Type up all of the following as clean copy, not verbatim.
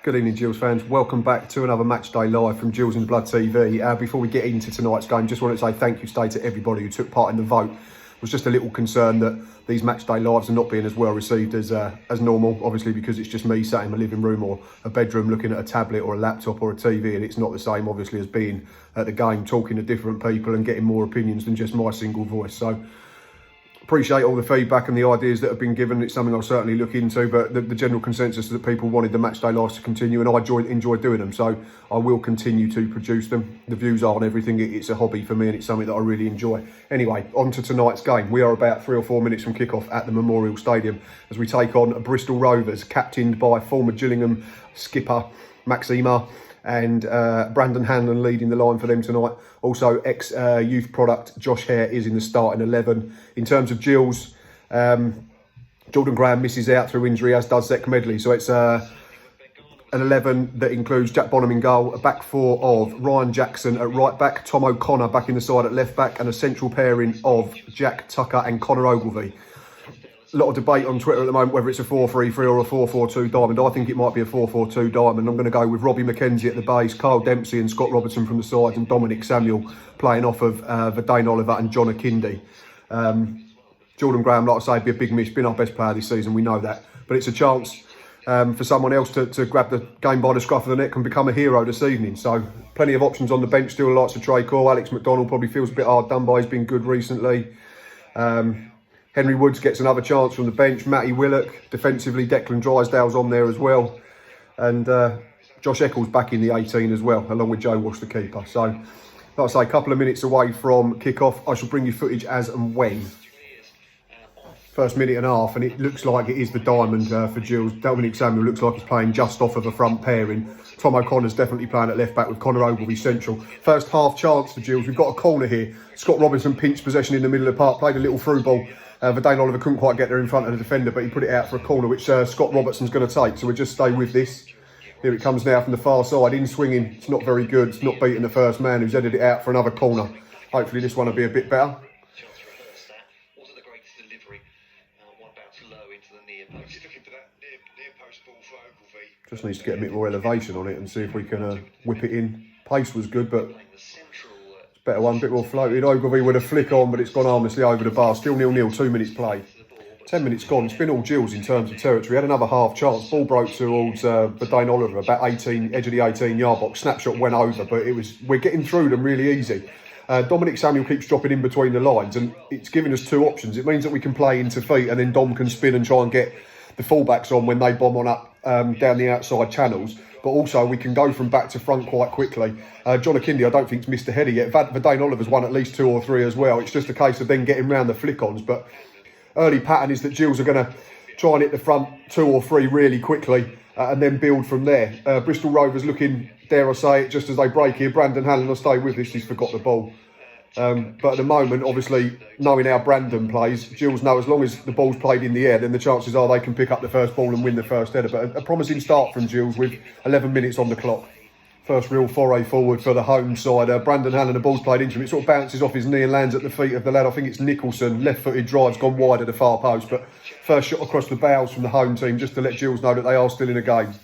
Good evening, Gills fans. Welcome back to another match day live from Gills and Blood TV. Before we get into tonight's game, just wanted to say thank you today to everybody who took part in the vote. Was just a little concerned that these match day lives are not being as well received as normal, obviously because it's just me sat in my living room or a bedroom looking at a tablet or a laptop or a TV, and it's not the same obviously as being at the game, talking to different people and getting more opinions than just my single voice. So appreciate all the feedback and the ideas that have been given. It's something I'll certainly look into, but the general consensus is that people wanted the match day lives to continue, and I enjoy doing them, so I will continue to produce them. The views aren't everything. It's a hobby for me, and it's something that I really enjoy. Anyway, on to tonight's game. We are about 3 or 4 minutes from kickoff at the Memorial Stadium as we take on Bristol Rovers, captained by former Gillingham skipper Maxima, and Brandon Hanlon leading the line for them tonight. Also, ex-youth product Josh Hare is in the starting 11. In terms of Gills, Jordan Graham misses out through injury, as does Zach Medley. So it's an 11 that includes Jack Bonham in goal, a back four of Ryan Jackson at right back, Tom O'Connor back in the side at left back, and a central pairing of Jack Tucker and Connor Ogilvie. A lot of debate on Twitter at the moment whether it's a 4-3-3 or a 4-4-2 diamond. I think it might be a 4-4-2 diamond. I'm going to go with Robbie McKenzie at the base, Carl Dempsey and Scott Robertson from the sides, and Dominic Samuel playing off of Verdane Oliver and John Akindi. Jordan Graham, like I say, be a big miss. Been our best player this season, we know that. But it's a chance for someone else to grab the game by the scruff of the neck and become a hero this evening. So plenty of options on the bench still. Likes of Trey Cole. Alex McDonald probably feels a bit hard done by. He's been good recently. Henry Woods gets another chance from the bench. Matty Willock, defensively, Declan Drysdale's on there as well. And Josh Eccles back in the 18 as well, along with Joe Walsh, the keeper. So, like I say, a couple of minutes away from kick-off. I shall bring you footage as and when. First minute and a half, and it looks like it is the diamond for Gills. Dominic Samuel looks like he's playing just off of a front pairing. Tom O'Connor's definitely playing at left back with Connor Ogilvie central. First half chance for Gills. We've got a corner here. Scott Robinson pinched possession in the middle of the park, played a little through ball. Verdane Oliver couldn't quite get there in front of the defender, but he put it out for a corner, which Scott Robertson's going to take. So we'll just stay with this. Here it comes now from the far side, in swinging. It's not very good. It's not beating the first man, who's headed it out for another corner. Hopefully this one will be a bit better. Just needs to get a bit more elevation on it and see if we can whip it in. Pace was good, but better one, bit more floated. Ogilvie with a flick on, but it's gone harmlessly over the bar. Still 0-0, 2 minutes played. 10 minutes gone. It's been all Gills in terms of territory. Had another half chance. Ball broke towards Verdane Oliver, about 18, edge of the 18-yard box. Snapshot went over, but we're getting through them really easy. Dominic Samuel keeps dropping in between the lines, and it's giving us two options. It means that we can play into feet, and then Dom can spin and try and get the fullbacks on when they bomb on up down the outside channels. But also we can go from back to front quite quickly. John Akindi, I don't think, has missed a header yet. Verdane Oliver's won at least 2 or 3 as well. It's just a case of then getting round the flick-ons. But early pattern is that Gills are going to try and hit the front 2 or 3 really quickly and then build from there. Bristol Rovers looking, dare I say it, just as they break here. Brandon Hanlon will stay with this. He's forgot the ball. But at the moment, obviously, knowing how Brandon plays, Gills know as long as the ball's played in the air, then the chances are they can pick up the first ball and win the first header. But a promising start from Gills with 11 minutes on the clock. First real foray forward for the home side. Brandon Hanlon, the ball's played into him. It sort of bounces off his knee and lands at the feet of the lad. I think it's Nicholson. Left-footed drive's gone wide at the far post. But first shot across the bows from the home team, just to let Gills know that they are still in a game.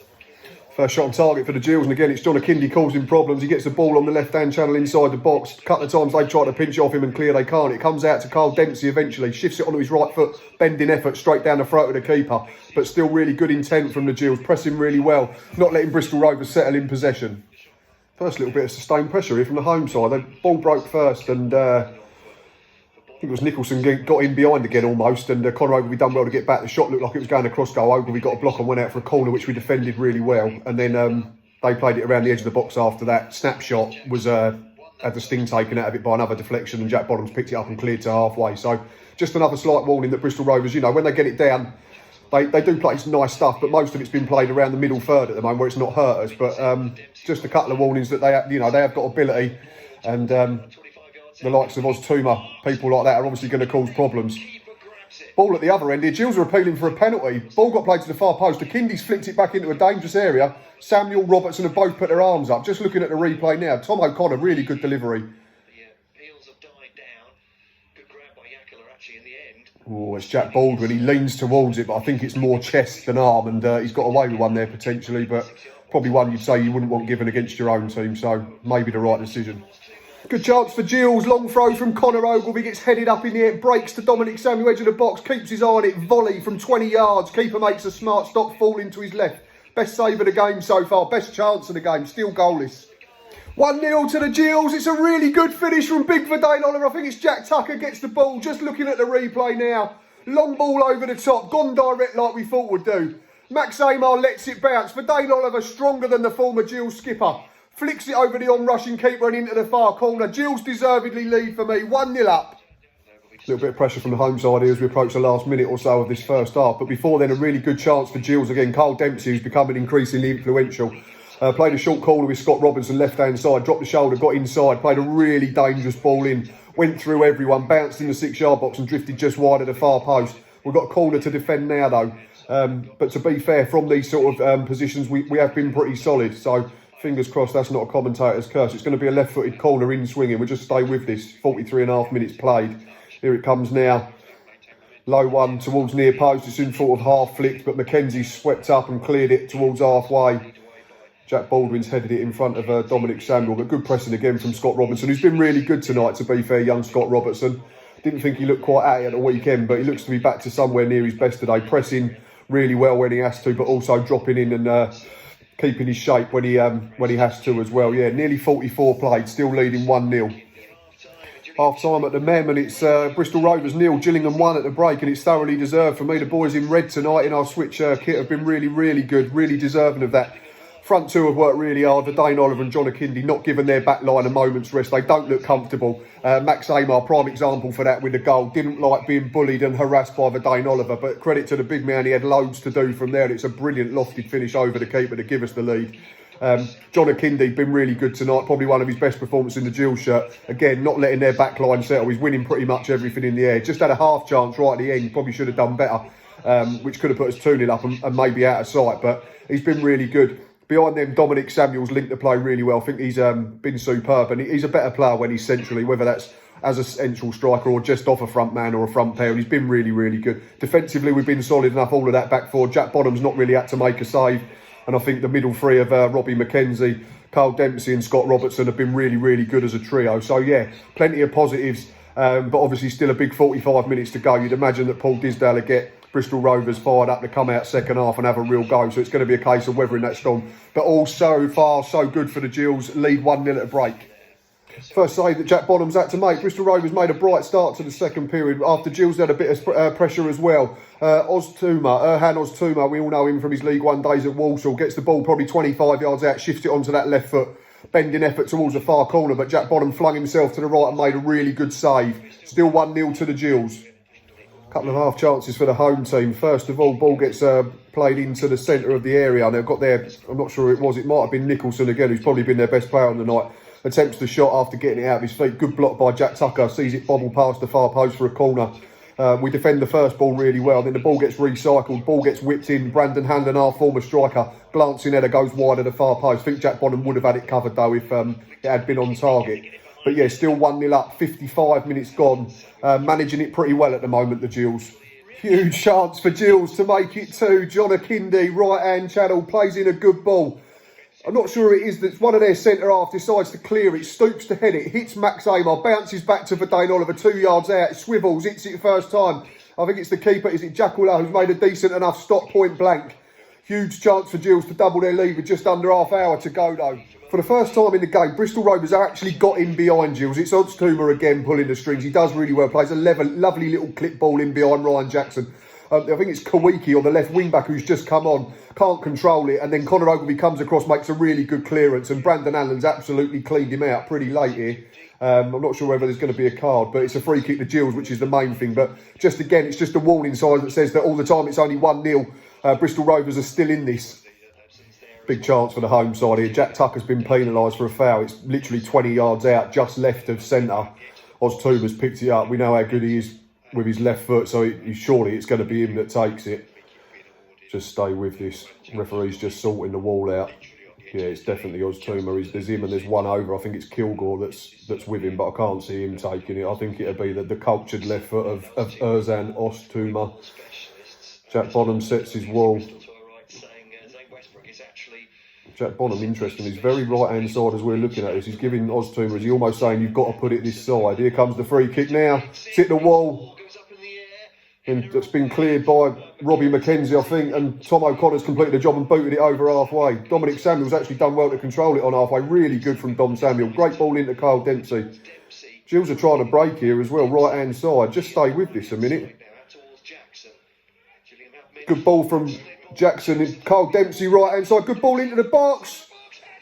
First shot on target for the Gills, and again it's John Akindi causing problems. He gets the ball on the left-hand channel inside the box. A couple of times they try to pinch it off him and clear, they can't. It comes out to Carl Dempsey eventually, shifts it onto his right foot, bending effort straight down the throat of the keeper. But still really good intent from the Gills, pressing really well, not letting Bristol Rovers settle in possession. First little bit of sustained pressure here from the home side. The ball broke first, and I think it was Nicholson got in behind again almost, and Connor Ogilvie done well to get back. The shot looked like it was going across goal. Ogilvie got a block and went out for a corner, which we defended really well. And then they played it around the edge of the box after that. Snapshot was had the sting taken out of it by another deflection, and Jack Bottoms picked it up and cleared to halfway. So just another slight warning that Bristol Rovers, you know, when they get it down, they do play some nice stuff, but most of it's been played around the middle third at the moment where it's not hurt us. But just a couple of warnings that they have got ability, and the likes of Oztuma, people like that, are obviously going to cause problems. Ball at the other end here. Gills are appealing for a penalty. Ball got played to the far post. Akindi's flicked it back into a dangerous area. Samuel, Robertson have both put their arms up. Just looking at the replay now. Tom O'Connor, really good delivery. Oh, it's Jack Baldwin. He leans towards it, but I think it's more chest than arm, and he's got away with one there potentially. But probably one you'd say you wouldn't want given against your own team, so maybe the right decision. Good chance for Gills, long throw from Conor Ogilvie, gets headed up in the air, breaks to Dominic Samuel, edge of the box, keeps his eye on it, volley from 20 yards, keeper makes a smart stop, falling to his left. Best save of the game so far, best chance of the game, still goalless. 1-0 to the Gills, it's a really good finish from Big Verdane Oliver, I think it's Jack Tucker gets the ball, just looking at the replay now. Long ball over the top, gone direct like we thought would do. Max Amar lets it bounce, Verdane Oliver stronger than the former Gills skipper. Flicks it over the on-rushing keeper and into the far corner. Gills deservedly lead for me, 1-0 up. A little bit of pressure from the home side here as we approach the last minute or so of this first half. But before then, a really good chance for Gills again. Carl Dempsey, who's becoming increasingly influential. Played a short corner with Scott Robinson, left-hand side. Dropped the shoulder, got inside. Played a really dangerous ball in. Went through everyone, bounced in the 6-yard box and drifted just wide of the far post. We've got a corner to defend now, though. But to be fair, from these sort of positions, we have been pretty solid. So fingers crossed that's not a commentator's curse. It's going to be a left-footed corner in swinging. We'll just stay with this. 43.5 minutes played. Here it comes now. Low one towards near post. It's in sort of half flicked, but Mackenzie's swept up and cleared it towards halfway. Jack Baldwin's headed it in front of Dominic Samuel, but good pressing again from Scott Robinson, who's been really good tonight, to be fair, young Scott Robertson. Didn't think he looked quite at it at the weekend, but he looks to be back to somewhere near his best today. Pressing really well when he has to, but also dropping in and keeping his shape when he has to as well. Yeah, nearly 44 played, still leading 1-0. Half time at the Mem, and it's Bristol Rovers 0, Gillingham 1 at the break, and it's thoroughly deserved for me. The boys in red tonight in our switch kit have been really, really good, really deserving of that. Front two have worked really hard. Verdane Oliver and John Akindi not given their back line a moment's rest. They don't look comfortable. Max Amar, prime example for that with the goal. Didn't like being bullied and harassed by Verdane Oliver, but credit to the big man, he had loads to do from there. And it's a brilliant lofted finish over the keeper to give us the lead. John Akindi been really good tonight, probably one of his best performances in the Gills shirt. Again, not letting their back line settle. He's winning pretty much everything in the air. Just had a half chance right at the end. Probably should have done better, which could have put us 2-0 up and maybe out of sight. But he's been really good. Behind them, Dominic Samuel's linked the play really well. I think he's been superb, and he's a better player when he's centrally, whether that's as a central striker or just off a front man or a front pair, and he's been really, really good. Defensively, we've been solid enough, all of that back four. Jack Bonham's not really had to make a save, and I think the middle three of Robbie McKenzie, Carl Dempsey and Scott Robertson have been really, really good as a trio. So yeah, plenty of positives, but obviously still a big 45 minutes to go. You'd imagine that Paul Disdale will get Bristol Rovers fired up to come out second half and have a real go. So it's going to be a case of weathering that storm. But all so far, so good for the Gills. Lead 1-0 at a break. First save that Jack Bonham's had to make. Bristol Rovers made a bright start to the second period after Gills had a bit of pressure as well. Erhan Oztuma, we all know him from his League One days at Walsall, gets the ball probably 25 yards out, shifts it onto that left foot. Bending effort towards the far corner, but Jack Bonham flung himself to the right and made a really good save. Still 1-0 to the Gills. Couple of half chances for the home team. First of all, ball gets played into the centre of the area. They've got there, I'm not sure who it was, it might have been Nicholson again, who's probably been their best player on the night. Attempts the shot after getting it out of his feet. Good block by Jack Tucker, sees it bobble past the far post for a corner. We defend the first ball really well, then the ball gets recycled, ball gets whipped in. Brandon Hanlon, our former striker, glancing header goes wide of the far post. I think Jack Bonham would have had it covered though if it had been on target. But yeah, still 1-0 up, 55 minutes gone. Managing it pretty well at the moment, the Gills. Huge chance for Gills to make it 2. John Akindi, right-hand channel, plays in a good ball. I'm not sure it is that one of their centre-half decides to clear it, stoops to head it, hits Max Amar, bounces back to Verdane Oliver 2 yards out, swivels, hits it first time. I think it's the keeper, is it Jackula, who's made a decent enough stop point blank. Huge chance for Gills to double their lead with just under half hour to go though. For the first time in the game, Bristol Rovers actually got in behind Gills. It's Oztuma again pulling the strings. He does really well. Plays a lovely little clip ball in behind Ryan Jackson. I think it's Kawiki on the left wing back who's just come on. Can't control it. And then Conor Ogilvie comes across, makes a really good clearance. And Brandon Allen's absolutely cleaned him out pretty late here. I'm not sure whether there's going to be a card, but it's a free kick to Gills, which is the main thing. But just again, it's just a warning sign that says that all the time it's only 1-0. Bristol Rovers are still in this. Big chance for the home side here. Jack Tucker's been penalised for a foul. It's literally 20 yards out, just left of centre. Oztuma's picked it up. We know how good he is with his left foot, so surely it's going to be him that takes it. Just stay with this. Referee's just sorting the wall out. Yeah, it's definitely Oztuma. There's him and there's one over. I think it's Kilgore that's with him, but I can't see him taking it. I think it'll be the cultured left foot of Erzan Oztuma. Jack Bonham sets his wall. Jack Bonham, interesting. He's very right-hand side as we're looking at this. He's giving Oztumer, he's almost saying, you've got to put it this side. Here comes the free kick now. It's hit the wall. And it's been cleared by Robbie McKenzie, I think, and Tom O'Connor's completed the job and booted it over halfway. Dominic Samuel's actually done well to control it on halfway. Really good from Dom Samuel. Great ball into Carl Dempsey. Gills are trying to break here as well, right-hand side. Just stay with this a minute. Good ball from Jackson and Carl Dempsey, right-hand side. Good ball into the box.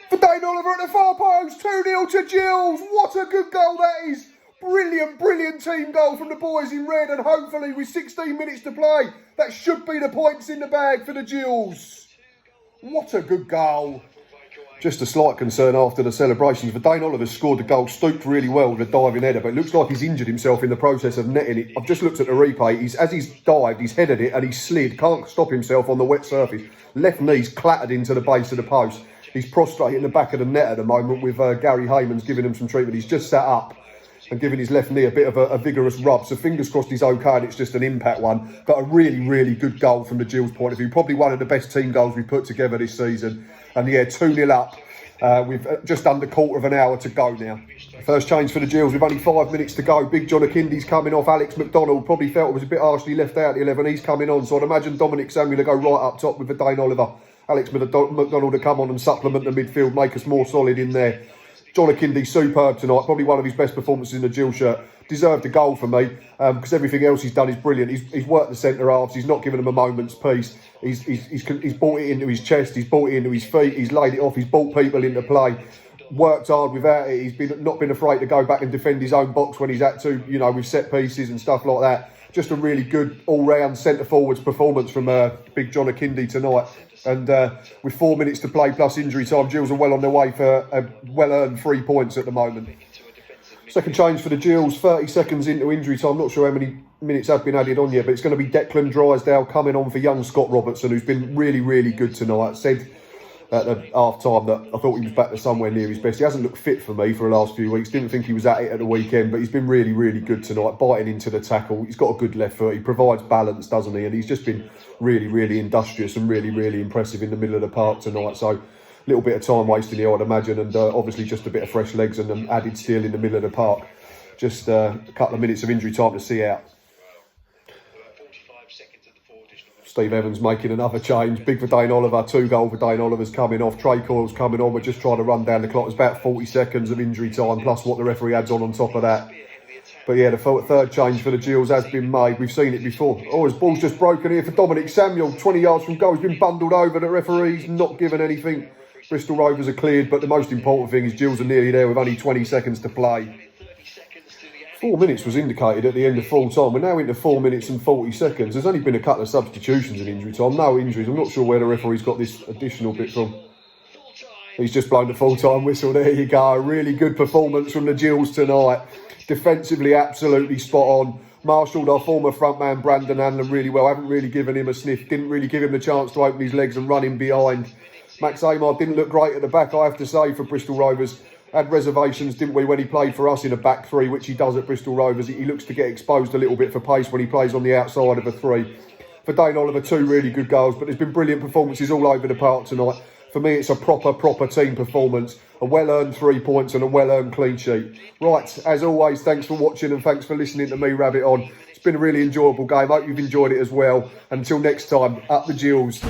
For Dane Oliver at the far post. 2-0 to Gills. What a good goal that is. Brilliant, brilliant team goal from the boys in red, and hopefully with 16 minutes to play, that should be the points in the bag for the Gills. What a good goal. Just a slight concern after the celebrations. Dane Oliver scored the goal, stooped really well with a diving header, but it looks like he's injured himself in the process of netting it. I've just looked at the replay. As he's dived, he's headed it and he's slid, can't stop himself on the wet surface. Left knee's clattered into the base of the post. He's prostrate in the back of the net at the moment with Gary Hayman's giving him some treatment. He's just sat up and giving his left knee a bit of a vigorous rub. So fingers crossed he's okay and it's just an impact one. But a really, really good goal from the Gills point of view. Probably one of the best team goals we've put together this season. And yeah, 2-0 up. With just under quarter of an hour to go now. First change for the Gills with only 5 minutes to go. Big John Akindi's coming off. Alex McDonald probably felt it was a bit harshly left out the 11. He's coming on. So I'd imagine Dominic Samuel to go right up top with the Dane Oliver. Alex McDonald to come on and supplement the midfield, make us more solid in there. John Akindi, superb tonight. Probably one of his best performances in the Gill shirt. Deserved a goal for me because everything else he's done is brilliant. He's worked the centre halves. He's not given them a moment's peace. He's brought it into his chest. He's brought it into his feet. He's laid it off. He's brought people into play. Worked hard without it. He's not been afraid to go back and defend his own box when he's had to, you know, with set pieces and stuff like that. Just a really good all-round centre-forwards performance from Big John Akindi tonight. And with 4 minutes to play plus injury time, Gills are well on their way for a well-earned 3 points at the moment. Second change for the Gills, 30 seconds into injury time. Not sure how many minutes have been added on yet, but it's going to be Declan Drysdale coming on for young Scott Robertson, who's been really, really good tonight. Said at the half-time that I thought he was back to somewhere near his best. He hasn't looked fit for me for the last few weeks. Didn't think he was at it at the weekend, but he's been really, really good tonight, biting into the tackle. He's got a good left foot. He provides balance, doesn't he? And he's just been really, really industrious and really, really impressive in the middle of the park tonight. So a little bit of time wasting here, I'd imagine, and obviously just a bit of fresh legs and an added steel in the middle of the park. Just a couple of minutes of injury time to see out. Steve Evans making another change. Big for Dane Oliver. 2 goal for Dane Oliver's coming off. Trey Coyle's coming on. We're just trying to run down the clock. There's about 40 seconds of injury time, plus what the referee adds on top of that. But yeah, the third change for the Gills has been made. We've seen it before. Oh, his ball's just broken here for Dominic Samuel. 20 yards from goal. He's been bundled over. The referee's not given anything. Bristol Rovers are cleared, but the most important thing is Gills are nearly there with only 20 seconds to play. 4 minutes was indicated at the end of full time. We're now into 4 minutes and 40 seconds. There's only been a couple of substitutions in injury time. No injuries. I'm not sure where the referee's got this additional bit from. He's just blown the full-time whistle. There you go. Really good performance from the Gills tonight. Defensively, absolutely spot on. Marshalled our former frontman Brandon Hanlon really well. Haven't really given him a sniff. Didn't really give him the chance to open his legs and run in behind. Max Amar didn't look great at the back, I have to say, for Bristol Rovers. Had reservations, didn't we, when he played for us in a back three, which he does at Bristol Rovers. He looks to get exposed a little bit for pace when he plays on the outside of a three. For Dane Oliver, 2 really good goals, but there's been brilliant performances all over the park tonight. For me, it's a proper team performance. A well-earned 3 points and a well-earned clean sheet. Right, as always, thanks for watching and thanks for listening to me rabbit on. It's been a really enjoyable game. Hope you've enjoyed it as well. And until next time, up the Gills.